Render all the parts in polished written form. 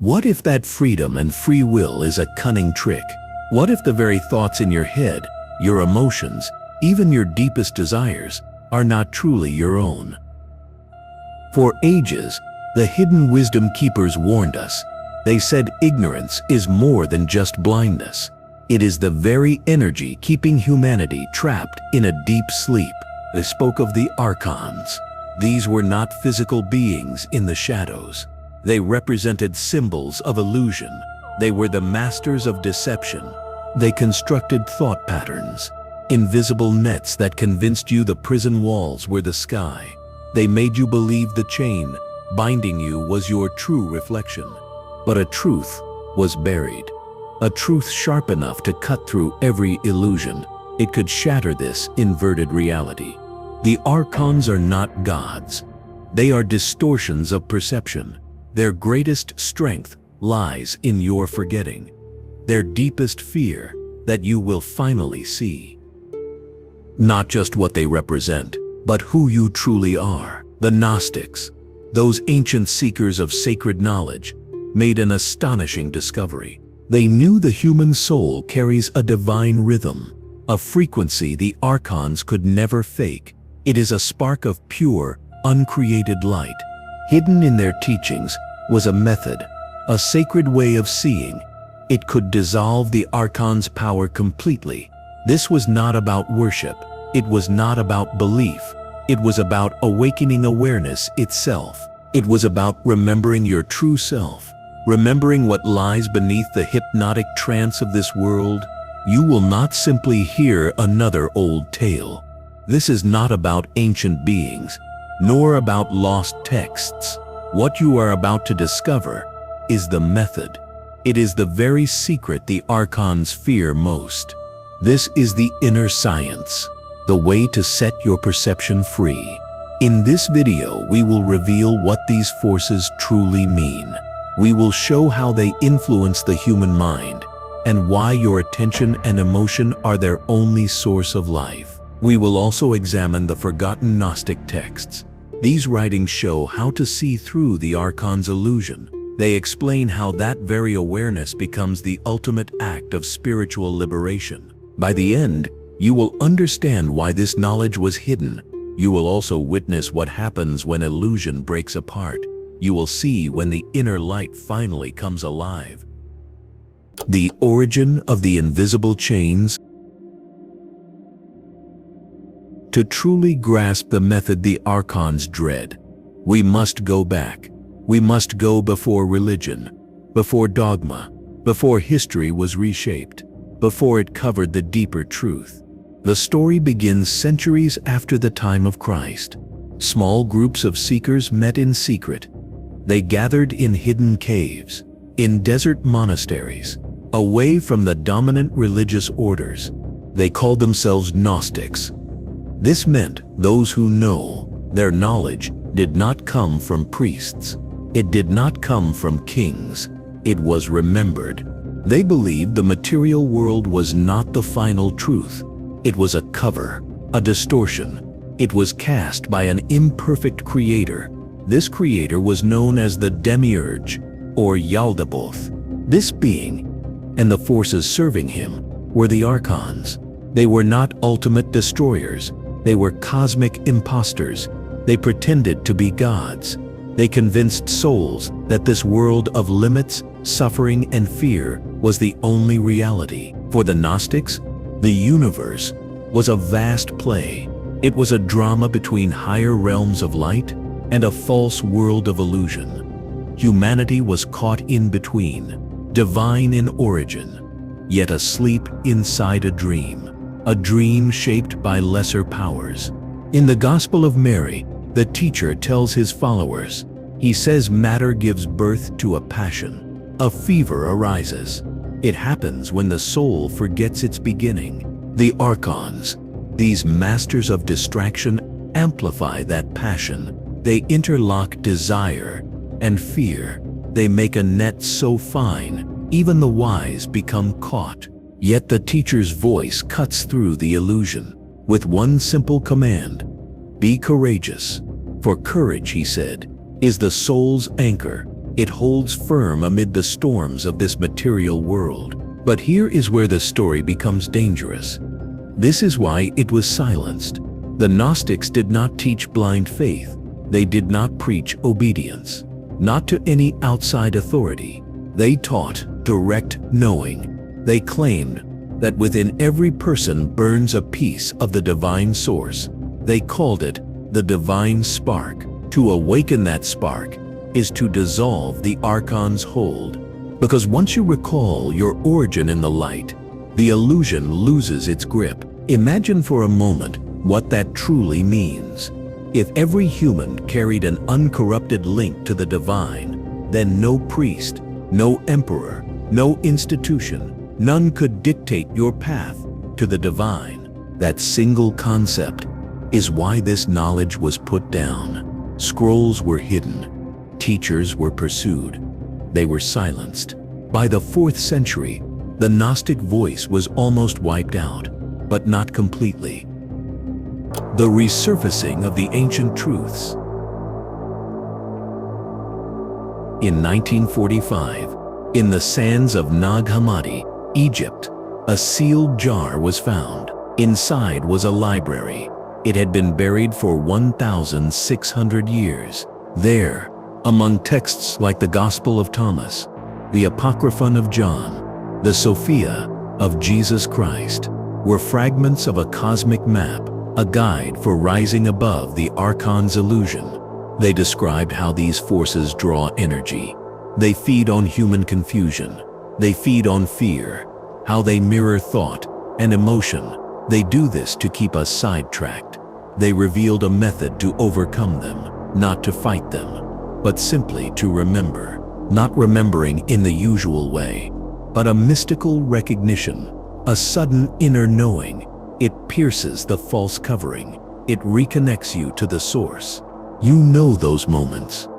What if that freedom and free will is a cunning trick? What if the very thoughts in your head, your emotions, even your deepest desires, are not truly your own? For ages, the hidden wisdom keepers warned us. They said ignorance is more than just blindness. It is the very energy keeping humanity trapped in a deep sleep. They spoke of the Archons. These were not physical beings in the shadows. They represented symbols of illusion. They were the masters of deception. They constructed thought patterns, invisible nets that convinced you the prison walls were the sky. They made you believe the chain binding you was your true reflection. But a truth was buried. A truth sharp enough to cut through every illusion. It could shatter this inverted reality. The Archons are not gods. They are distortions of perception. Their greatest strength lies in your forgetting. Their deepest fear that you will finally see. Not just what they represent, but who you truly are. The Gnostics, those ancient seekers of sacred knowledge, made an astonishing discovery. They knew the human soul carries a divine rhythm, a frequency the Archons could never fake. It is a spark of pure, uncreated light. Hidden in their teachings was a method, a sacred way of seeing. It could dissolve the Archon's power completely. This was not about worship. It was not about belief. It was about awakening awareness itself. It was about remembering your true self, remembering what lies beneath the hypnotic trance of this world. You will not simply hear another old tale. This is not about ancient beings, nor about lost texts. What you are about to discover is the method. It is the very secret the Archons fear most. This is the inner science, the way to set your perception free. In this video, we will reveal what these forces truly mean. We will show how they influence the human mind and why your attention and emotion are their only source of life. We will also examine the forgotten Gnostic texts. These writings show how to see through the Archon's illusion. They explain how that very awareness becomes the ultimate act of spiritual liberation. By the end, you will understand why this knowledge was hidden. You will also witness what happens when illusion breaks apart. You will see when the inner light finally comes alive. The origin of the invisible chains. To truly grasp the method the Archons dread, we must go back. We must go before religion, before dogma, before history was reshaped, before it covered the deeper truth. The story begins centuries after the time of Christ. Small groups of seekers met in secret. They gathered in hidden caves, in desert monasteries, away from the dominant religious orders. They called themselves Gnostics. This meant those who know. Their knowledge did not come from priests. It did not come from kings. It was remembered. They believed the material world was not the final truth. It was a cover, a distortion. It was cast by an imperfect creator. This creator was known as the Demiurge, or Yaldabaoth. This being, and the forces serving him, were the Archons. They were not ultimate destroyers. They were cosmic imposters. They pretended to be gods. They convinced souls that this world of limits, suffering, and fear was the only reality. For the Gnostics, the universe was a vast play. It was a drama between higher realms of light and a false world of illusion. Humanity was caught in between, divine in origin, yet asleep inside a dream shaped by lesser powers. In the Gospel of Mary, the teacher tells his followers, he says matter gives birth to a passion. A fever arises. It happens when the soul forgets its beginning. The Archons, these masters of distraction, amplify that passion. They interlock desire and fear. They make a net so fine, even the wise become caught. Yet the teacher's voice cuts through the illusion with one simple command: be courageous. For courage, he said, is the soul's anchor. It holds firm amid the storms of this material world. But here is where the story becomes dangerous. This is why it was silenced. The Gnostics did not teach blind faith. They did not preach obedience, not to any outside authority. They taught direct knowing. They claimed that within every person burns a piece of the divine source. They called it the divine spark. To awaken that spark is to dissolve the Archon's hold. Because once you recall your origin in the light, the illusion loses its grip. Imagine for a moment what that truly means. If every human carried an uncorrupted link to the divine, then no priest, no emperor, no institution, none could dictate your path to the divine. That single concept is why this knowledge was put down. Scrolls were hidden. Teachers were pursued. They were silenced. By the 4th century, the Gnostic voice was almost wiped out, but not completely. The resurfacing of the ancient truths. In 1945, in the sands of Nag Hammadi, Egypt, a sealed jar was found. Inside was a library. It had been buried for 1,600 years. There, among texts like the Gospel of Thomas, the Apocryphon of John, the Sophia of Jesus Christ, were fragments of a cosmic map, a guide for rising above the Archon's illusion. They described how these forces draw energy. They feed on human confusion. They feed on fear, how they mirror thought and emotion. They do this to keep us sidetracked. They revealed a method to overcome them, not to fight them, but simply to remember. Not remembering in the usual way, but a mystical recognition, a sudden inner knowing. It pierces the false covering. It reconnects you to the source. You know those moments.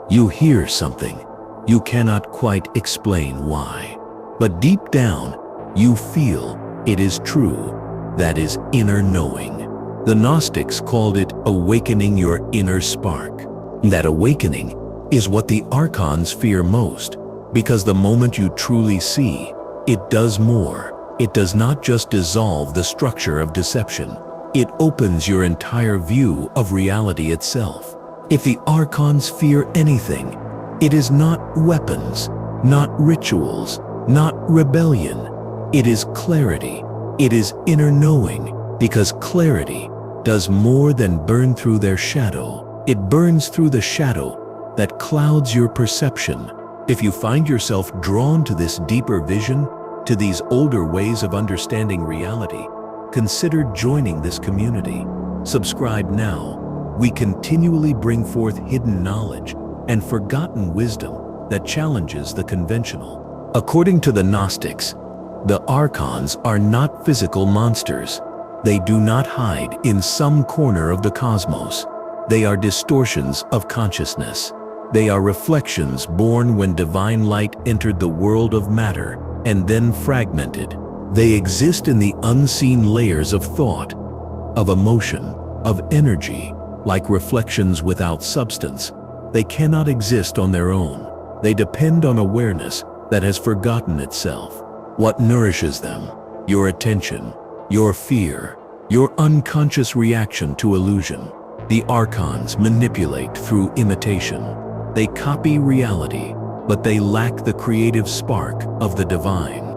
You hear something. You cannot quite explain why. But deep down, you feel it is true. That is inner knowing. The Gnostics called it awakening your inner spark. That awakening is what the Archons fear most, because the moment you truly see, it does more. It does not just dissolve the structure of deception. It opens your entire view of reality itself. If the Archons fear anything, it is not weapons, not rituals, not rebellion. It is clarity. It is inner knowing, because clarity does more than burn through their shadow. It burns through the shadow that clouds your perception. If you find yourself drawn to this deeper vision, to these older ways of understanding reality, consider joining this community. Subscribe now. We continually bring forth hidden knowledge and forgotten wisdom that challenges the conventional. According to the Gnostics, the Archons are not physical monsters. They do not hide in some corner of the cosmos. They are distortions of consciousness. They are reflections born when divine light entered the world of matter and then fragmented. They exist in the unseen layers of thought, of emotion, of energy, like reflections without substance. They cannot exist on their own. They depend on awareness that has forgotten itself. What nourishes them? Your attention, your fear, your unconscious reaction to illusion. The Archons manipulate through imitation. They copy reality, but they lack the creative spark of the divine.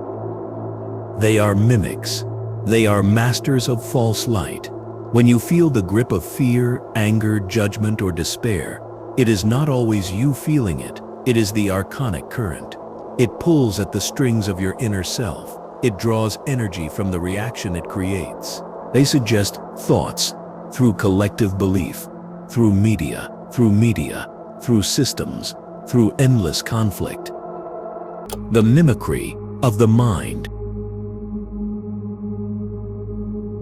They are mimics. They are masters of false light. When you feel the grip of fear, anger, judgment, or despair, it is not always you feeling it. It is the archonic current. It pulls at the strings of your inner self. It draws energy from the reaction it creates. They suggest thoughts through collective belief, through media, through systems, through endless conflict. The mimicry of the mind.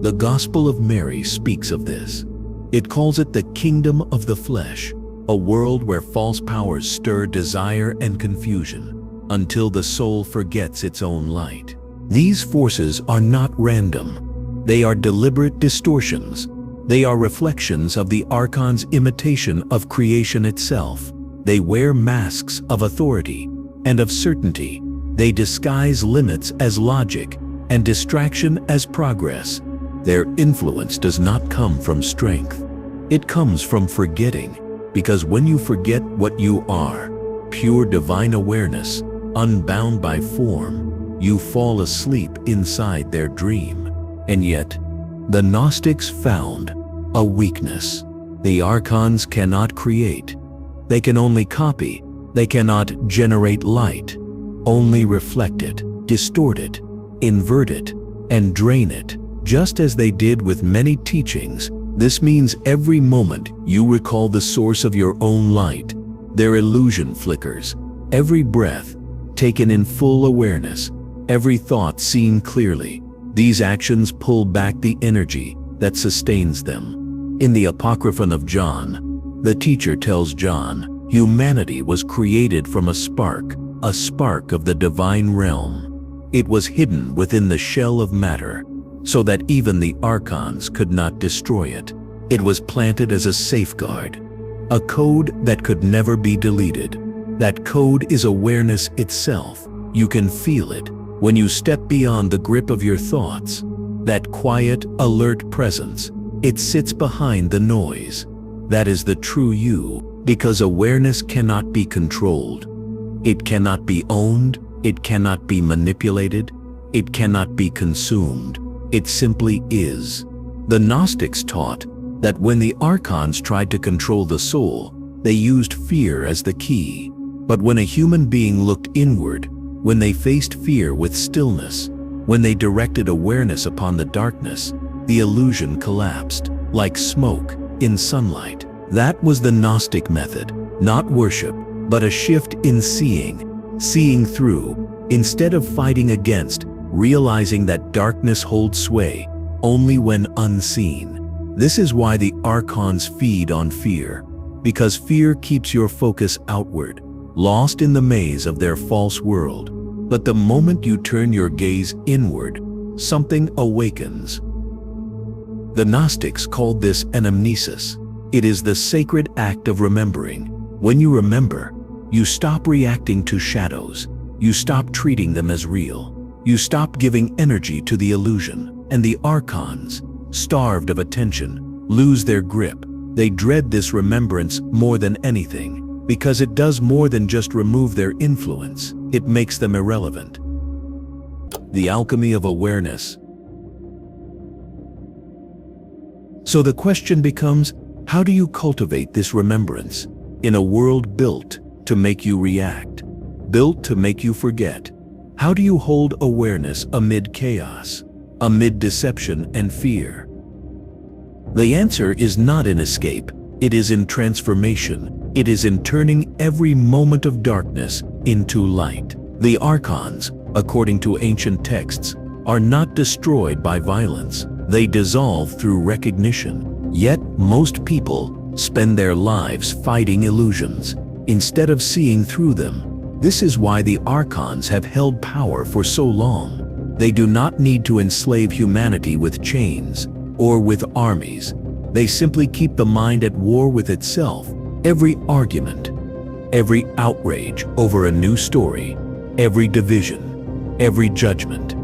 The Gospel of Mary speaks of this. It calls it the kingdom of the flesh, a world where false powers stir desire and confusion until the soul forgets its own light. These forces are not random. They are deliberate distortions. They are reflections of the Archon's imitation of creation itself. They wear masks of authority and of certainty. They disguise limits as logic and distraction as progress. Their influence does not come from strength. It comes from forgetting, because when you forget what you are, pure divine awareness, unbound by form, you fall asleep inside their dream. And yet, the Gnostics found a weakness. The Archons cannot create. They can only copy. They cannot generate light, only reflect it, distort it, invert it, and drain it. Just as they did with many teachings, this means every moment you recall the source of your own light, their illusion flickers. Every breath taken in full awareness, every thought seen clearly, these actions pull back the energy that sustains them. In the Apocryphon of John, the teacher tells John, humanity was created from a spark of the divine realm. It was hidden within the shell of matter, so that even the Archons could not destroy it. It was planted as a safeguard, a code that could never be deleted. That code is awareness itself. You can feel it when you step beyond the grip of your thoughts. That quiet, alert presence, it sits behind the noise. That is the true you, because awareness cannot be controlled. It cannot be owned, it cannot be manipulated, it cannot be consumed. It simply is. The Gnostics taught that when the Archons tried to control the soul, they used fear as the key. But when a human being looked inward, when they faced fear with stillness, when they directed awareness upon the darkness, the illusion collapsed, like smoke in sunlight. That was the Gnostic method, not worship, but a shift in seeing through, instead of fighting against, realizing that darkness holds sway only when unseen. This is why the Archons feed on fear, because fear keeps your focus outward, lost in the maze of their false world. But the moment you turn your gaze inward, something awakens. The Gnostics called this anamnesis. It is the sacred act of remembering. When you remember, you stop reacting to shadows. You stop treating them as real. You stop giving energy to the illusion. And the Archons, starved of attention, lose their grip. They dread this remembrance more than anything, because it does more than just remove their influence. It makes them irrelevant. The Alchemy of Awareness. So the question becomes, how do you cultivate this remembrance in a world built to make you react, built to make you forget? How do you hold awareness amid chaos, amid deception and fear? The answer is not in escape. It is in transformation. It is in turning every moment of darkness into light. The Archons, according to ancient texts, are not destroyed by violence. They dissolve through recognition. Yet most people spend their lives fighting illusions instead of seeing through them. This is why the Archons have held power for so long. They do not need to enslave humanity with chains or with armies. They simply keep the mind at war with itself. Every argument, every outrage over a new story, every division, every judgment,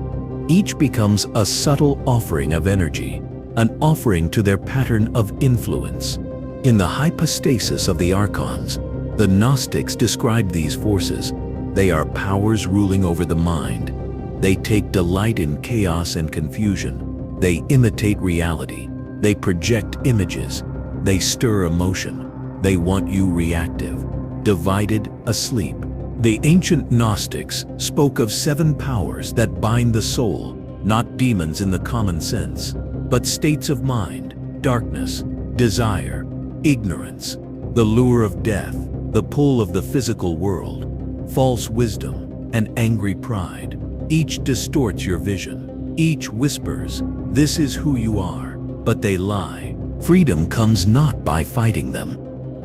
each becomes a subtle offering of energy, an offering to their pattern of influence. In the hypostasis of the Archons, the Gnostics describe these forces. They are powers ruling over the mind. They take delight in chaos and confusion. They imitate reality. They project images. They stir emotion. They want you reactive, divided, asleep. The ancient Gnostics spoke of 7 powers that bind the soul, not demons in the common sense, but states of mind, darkness, desire, ignorance, the lure of death, the pull of the physical world, false wisdom, and angry pride. Each distorts your vision. Each whispers, "This is who you are," but they lie. Freedom comes not by fighting them,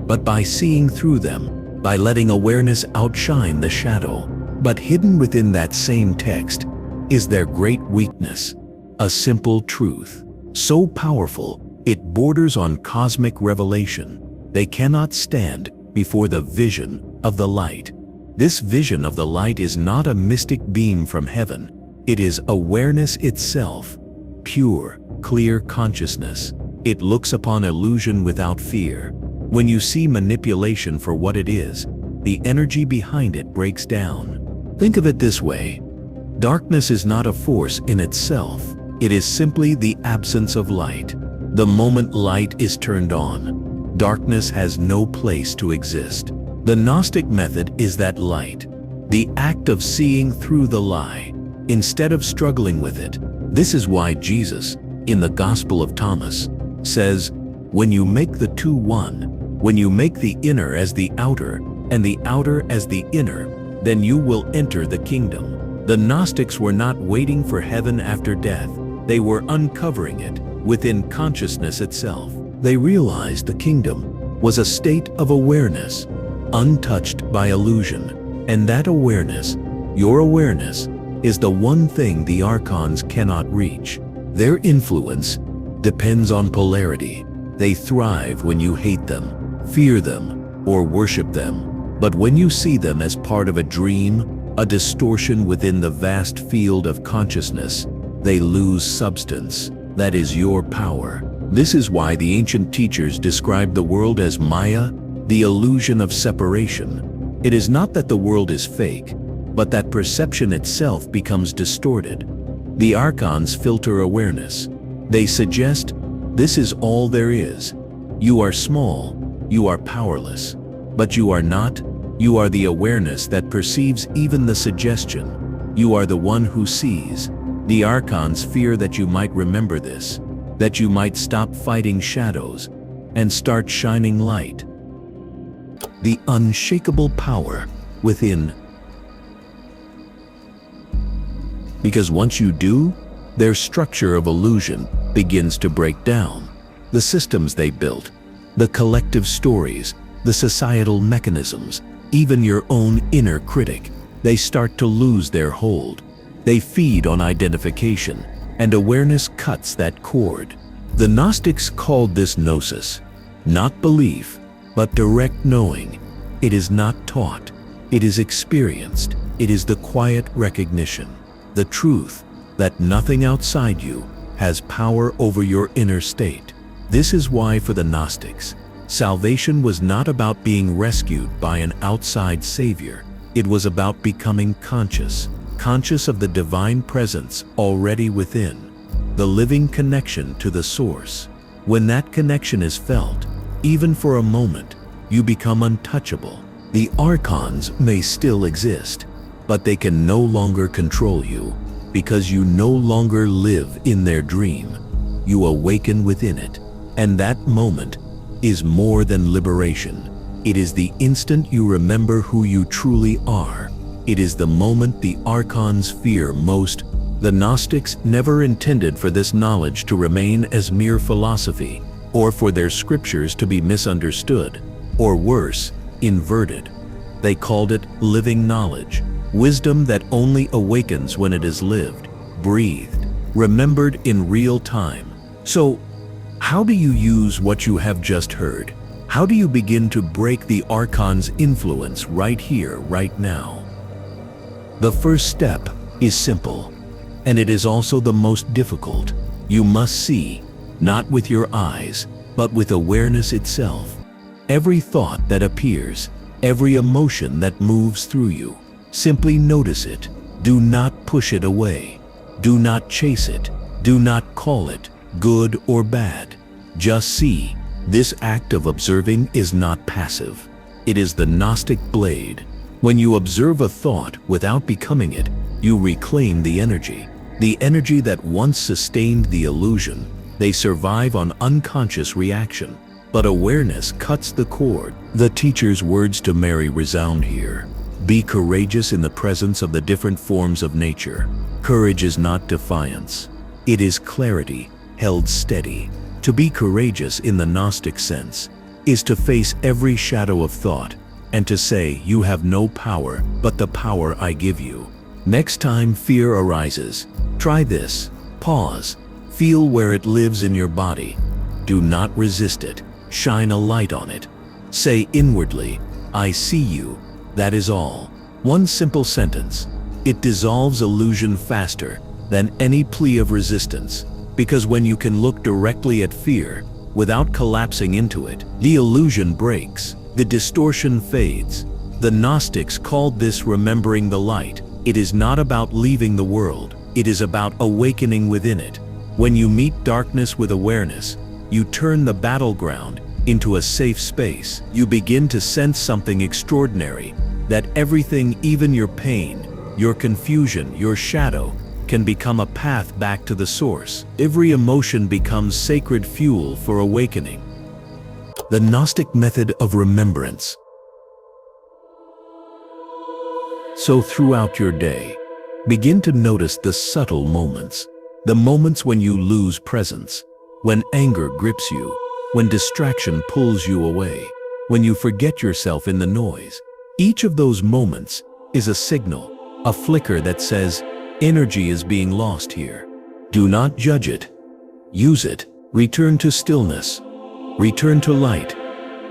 but by seeing through them, by letting awareness outshine the shadow. But hidden within that same text is their great weakness, a simple truth, so powerful it borders on cosmic revelation. They cannot stand before the vision of the light. This vision of the light is not a mystic beam from heaven. It is awareness itself, pure, clear consciousness. It looks upon illusion without fear. When you see manipulation for what it is, the energy behind it breaks down. Think of it this way. Darkness is not a force in itself. It is simply the absence of light. The moment light is turned on, darkness has no place to exist. The Gnostic method is that light, the act of seeing through the lie, instead of struggling with it. This is why Jesus, in the Gospel of Thomas, says, "When you make the two one, when you make the inner as the outer, and the outer as the inner, then you will enter the kingdom." The Gnostics were not waiting for heaven after death. They were uncovering it within consciousness itself. They realized the kingdom was a state of awareness, untouched by illusion. And that awareness, your awareness, is the one thing the Archons cannot reach. Their influence depends on polarity. They thrive when you hate them, fear them, or worship them. But when you see them as part of a dream, a distortion within the vast field of consciousness, they lose substance. That is your power. This is why the ancient teachers described the world as Maya, the illusion of separation. It is not that the world is fake, but that perception itself becomes distorted. The Archons filter awareness. They suggest, this is all there is. You are small, you are powerless, but you are not. You are the awareness that perceives even the suggestion. You are the one who sees. The Archons fear that you might remember this, that you might stop fighting shadows and start shining light. The unshakable power within. Because once you do, their structure of illusion begins to break down. The systems they built, the collective stories, the societal mechanisms, even your own inner critic, they start to lose their hold. They feed on identification, and awareness cuts that cord. The Gnostics called this gnosis, not belief, but direct knowing. It is not taught, it is experienced. It is the quiet recognition, the truth that nothing outside you has power over your inner state. This is why for the Gnostics, salvation was not about being rescued by an outside savior. It was about becoming conscious of the divine presence already within, the living connection to the source. When that connection is felt, even for a moment, you become untouchable. The Archons may still exist, but they can no longer control you, because you no longer live in their dream. You awaken within it, and that moment is more than liberation. It is the instant you remember who you truly are. It is the moment the Archons fear most. The Gnostics never intended for this knowledge to remain as mere philosophy, or for their scriptures to be misunderstood, or worse, inverted. They called it living knowledge, wisdom that only awakens when it is lived, breathed, remembered in real time. So, how do you use what you have just heard? How do you begin to break the Archon's influence right here, right now? The first step is simple, and it is also the most difficult. You must see, not with your eyes, but with awareness itself. Every thought that appears, every emotion that moves through you, simply notice it. Do not push it away. Do not chase it. Do not call it good or bad. Just see. This act of observing is not passive. It is the Gnostic blade. When you observe a thought without becoming it, you reclaim the energy that once sustained the illusion. They survive on unconscious reaction, but awareness cuts the cord. The teacher's words to Mary resound here. Be courageous in the presence of the different forms of nature. Courage is not defiance. It is clarity, held steady. To be courageous in the Gnostic sense is to face every shadow of thought and to say, you have no power but the power I give you. Next time fear arises, try this. Pause. Feel where it lives in your body. Do not resist it. Shine a light on it. Say inwardly, I see you, that is all. One simple sentence. It dissolves illusion faster than any plea of resistance, because when you can look directly at fear without collapsing into it, the illusion breaks, the distortion fades. The Gnostics called this remembering the light. It is not about leaving the world, it is about awakening within it. When you meet darkness with awareness, you turn the battleground into a safe space. You begin to sense something extraordinary, that everything, even your pain, your confusion, your shadow, can become a path back to the source. Every emotion becomes sacred fuel for awakening. The Gnostic method of remembrance. So throughout your day, begin to notice the subtle moments, the moments when you lose presence, when anger grips you, when distraction pulls you away, when you forget yourself in the noise. Each of those moments is a signal, a flicker that says, energy is being lost here. Do not judge it. Use it. Return to stillness. Return to light.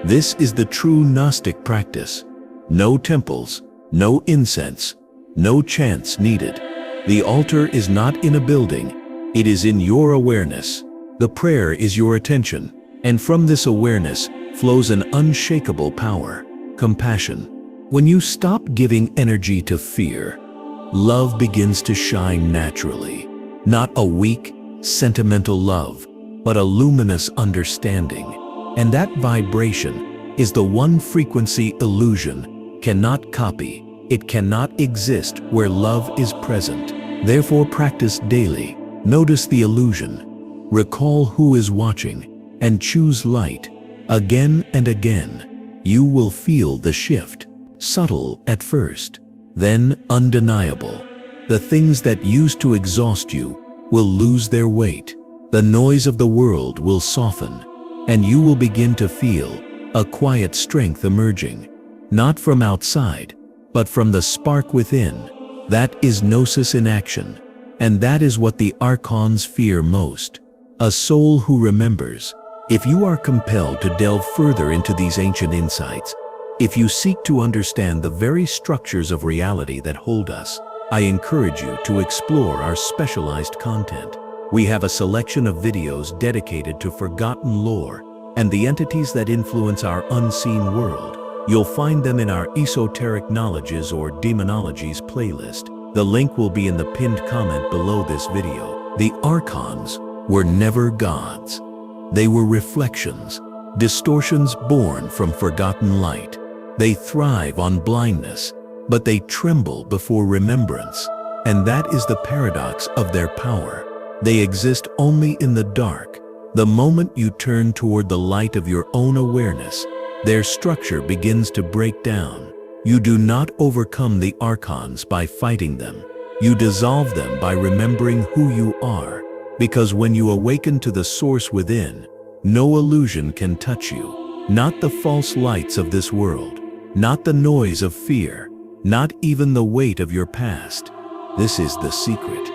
This is the true Gnostic practice. No temples, no incense, no chants needed. The altar is not in a building, it is in your awareness. The prayer is your attention, and from this awareness flows an unshakable power, compassion. When you stop giving energy to fear, love begins to shine naturally. Not a weak, sentimental love, but a luminous understanding. And that vibration is the one frequency illusion cannot copy. It cannot exist where love is present. Therefore, practice daily. Notice the illusion. Recall who is watching and choose light. Again and again, you will feel the shift. Subtle at first, then undeniable. The things that used to exhaust you will lose their weight. The noise of the world will soften, and you will begin to feel a quiet strength emerging, not from outside, but from the spark within. That is gnosis in action, and that is what the Archons fear most. A soul who remembers. If you are compelled to delve further into these ancient insights, if you seek to understand the very structures of reality that hold us, I encourage you to explore our specialized content. We have a selection of videos dedicated to forgotten lore and the entities that influence our unseen world. You'll find them in our Esoteric Knowledges or Demonologies playlist. The link will be in the pinned comment below this video. The Archons were never gods. They were reflections, distortions born from forgotten light. They thrive on blindness, but they tremble before remembrance. And that is the paradox of their power. They exist only in the dark. The moment you turn toward the light of your own awareness, their structure begins to break down. You do not overcome the Archons by fighting them. You dissolve them by remembering who you are. Because when you awaken to the source within, no illusion can touch you. Not the false lights of this world. Not the noise of fear, not even the weight of your past. This is the secret,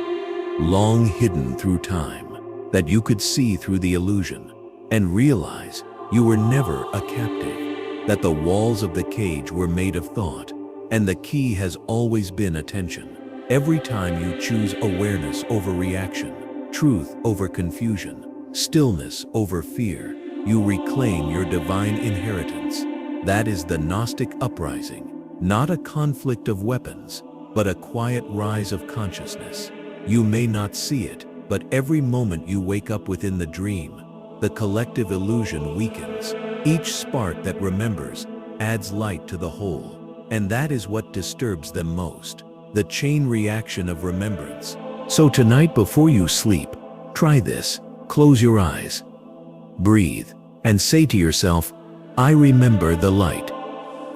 long hidden through time, that you could see through the illusion and realize you were never a captive, that the walls of the cage were made of thought, and the key has always been attention. Every time you choose awareness over reaction, truth over confusion, stillness over fear, you reclaim your divine inheritance. That is the Gnostic uprising, not a conflict of weapons, but a quiet rise of consciousness. You may not see it, but every moment you wake up within the dream, the collective illusion weakens. Each spark that remembers adds light to the whole, and that is what disturbs them most, the chain reaction of remembrance. So tonight before you sleep, try this. Close your eyes, breathe, and say to yourself, I remember the light.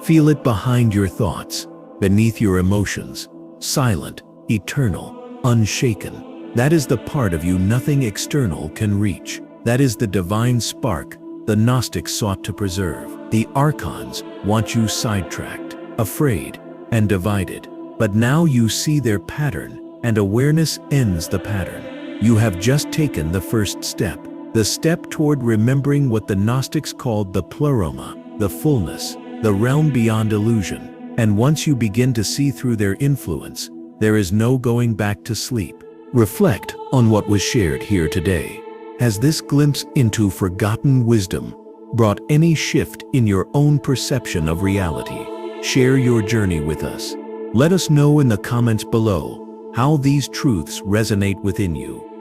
Feel it behind your thoughts, beneath your emotions, silent, eternal, unshaken. That is the part of you nothing external can reach. That is the divine spark the Gnostics sought to preserve. The Archons want you sidetracked, afraid, and divided. But now you see their pattern, and awareness ends the pattern. You have just taken the first step. The step toward remembering what the Gnostics called the pleroma, the fullness, the realm beyond illusion. And once you begin to see through their influence, there is no going back to sleep. Reflect on what was shared here today. Has this glimpse into forgotten wisdom brought any shift in your own perception of reality? Share your journey with us. Let us know in the comments below how these truths resonate within you.